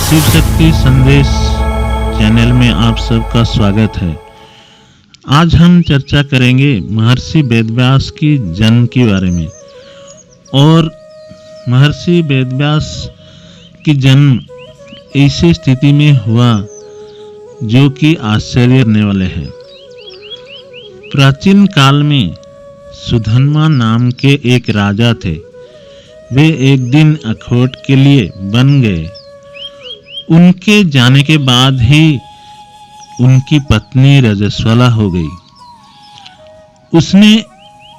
शिव शक्ति संदेश चैनल में आप सबका स्वागत है। आज हम चर्चा करेंगे महर्षि वेदव्यास की जन्म के बारे में। और महर्षि वेदव्यास की जन्म ऐसी स्थिति में हुआ जो कि आश्चर्य करने वाले है। प्राचीन काल में सुधन्मा नाम के एक राजा थे। वे एक दिन अखरोट के लिए बन गए। उनके जाने के बाद ही उनकी पत्नी रजस्वला हो गई। उसने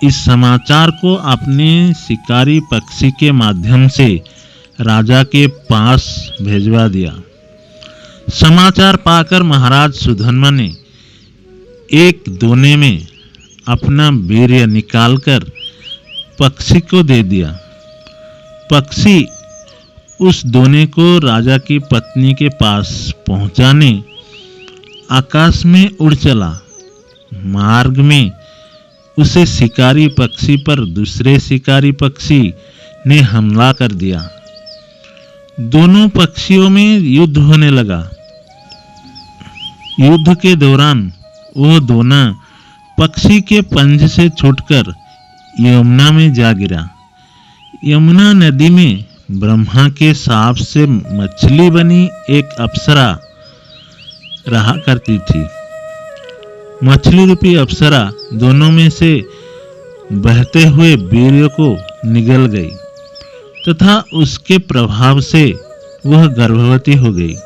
इस समाचार को अपने शिकारी पक्षी के माध्यम से राजा के पास भेजवा दिया। समाचार पाकर महाराज सुधन्मा ने एक दोने में अपना वीर्य निकालकर पक्षी को दे दिया। पक्षी उस दोने को राजा की पत्नी के पास पहुंचाने आकाश में उड़ चला। मार्ग में उसे शिकारी पक्षी पर दूसरे शिकारी पक्षी ने हमला कर दिया। दोनों पक्षियों में युद्ध होने लगा। युद्ध के दौरान वो दोना पक्षी के पंज से छूटकर यमुना में जा गिरा। यमुना नदी में ब्रह्मा के शाप से मछली बनी एक अप्सरा रहा करती थी। मछली रूपी अप्सरा दोनों में से बहते हुए वीर्य को निगल गई तथा उसके प्रभाव से वह गर्भवती हो गई।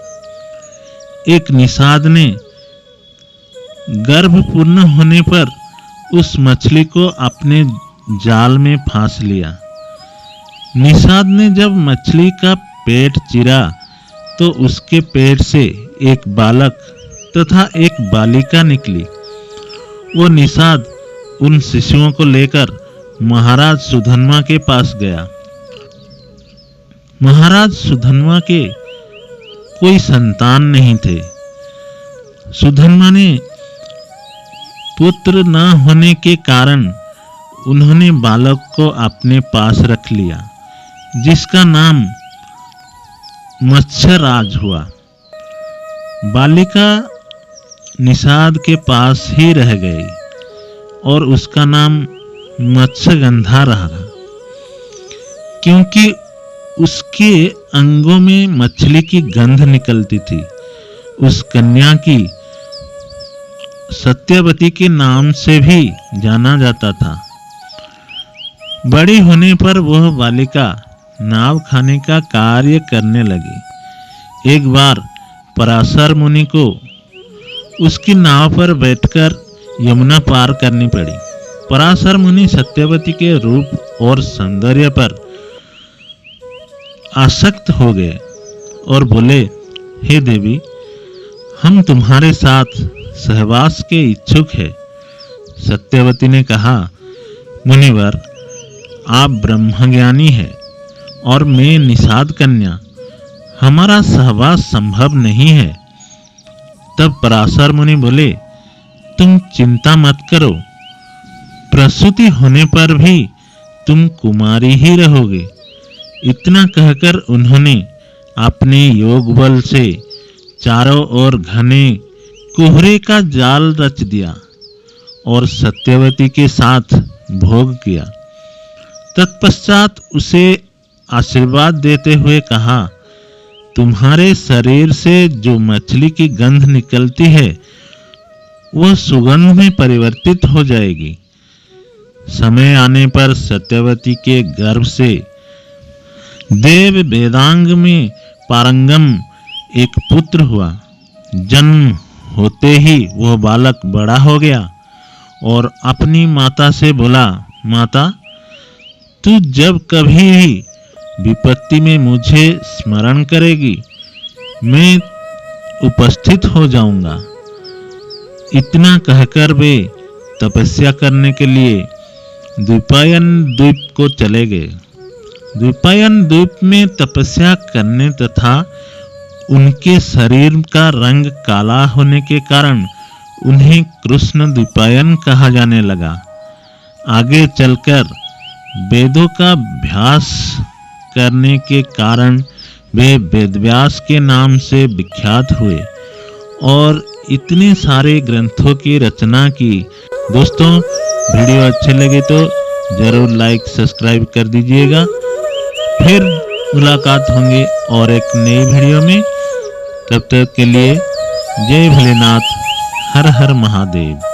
एक निषाद ने गर्भ पूर्ण होने पर उस मछली को अपने जाल में फांस लिया। निषाद ने जब मछली का पेट चीरा तो उसके पेट से एक बालक तथा एक बालिका निकली। वो निषाद उन शिशुओं को लेकर महाराज सुधन्मा के पास गया। महाराज सुधन्मा के कोई संतान नहीं थे। सुधन्मा ने पुत्र न होने के कारण उन्होंने बालक को अपने पास रख लिया, जिसका नाम मत्स्यराज हुआ। बालिका निषाद के पास ही रह गई और उसका नाम मत्स्यगंधा रहा, क्योंकि उसके अंगों में मछली की गंध निकलती थी। उस कन्या की सत्यवती के नाम से भी जाना जाता था। बड़ी होने पर वह बालिका नाव खाने का कार्य करने लगी। एक बार पराशर मुनि को उसकी नाव पर बैठकर यमुना पार करनी पड़ी। पराशर मुनि सत्यवती के रूप और सौंदर्य पर आसक्त हो गए और बोले, हे देवी, हम तुम्हारे साथ सहवास के इच्छुक हैं। सत्यवती ने कहा, मुनिवर, आप ब्रह्मज्ञानी हैं और मैं निषाद कन्या, हमारा सहवास संभव नहीं है। तब पराशर मुनि बोले, तुम चिंता मत करो, प्रसूति होने पर भी तुम कुमारी ही रहोगे। इतना कहकर उन्होंने अपने योग बल से चारों ओर घने कोहरे का जाल रच दिया और सत्यवती के साथ भोग किया। तत्पश्चात उसे आशीर्वाद देते हुए कहा, तुम्हारे शरीर से जो मछली की गंध निकलती है वह सुगंध में परिवर्तित हो जाएगी। समय आने पर सत्यवती के गर्भ से देव वेदांग में पारंगम एक पुत्र हुआ। जन्म होते ही वह बालक बड़ा हो गया और अपनी माता से बोला, माता, तू जब कभी भी विपत्ति में मुझे स्मरण करेगी, मैं उपस्थित हो जाऊंगा। इतना कहकर वे तपस्या करने के लिए द्वीपायन द्वीप को चले गए। द्वीपायन द्वीप में तपस्या करने तथा उनके शरीर का रंग काला होने के कारण उन्हें कृष्ण द्वीपायन कहा जाने लगा। आगे चलकर वेदों का अभ्यास करने के कारण वे वेदव्यास के नाम से विख्यात हुए और इतने सारे ग्रंथों की रचना की। दोस्तों, वीडियो अच्छे लगे तो जरूर लाइक सब्सक्राइब कर दीजिएगा। फिर मुलाकात होंगे और एक नई वीडियो में। तब तक के लिए जय भोलेनाथ, हर हर महादेव।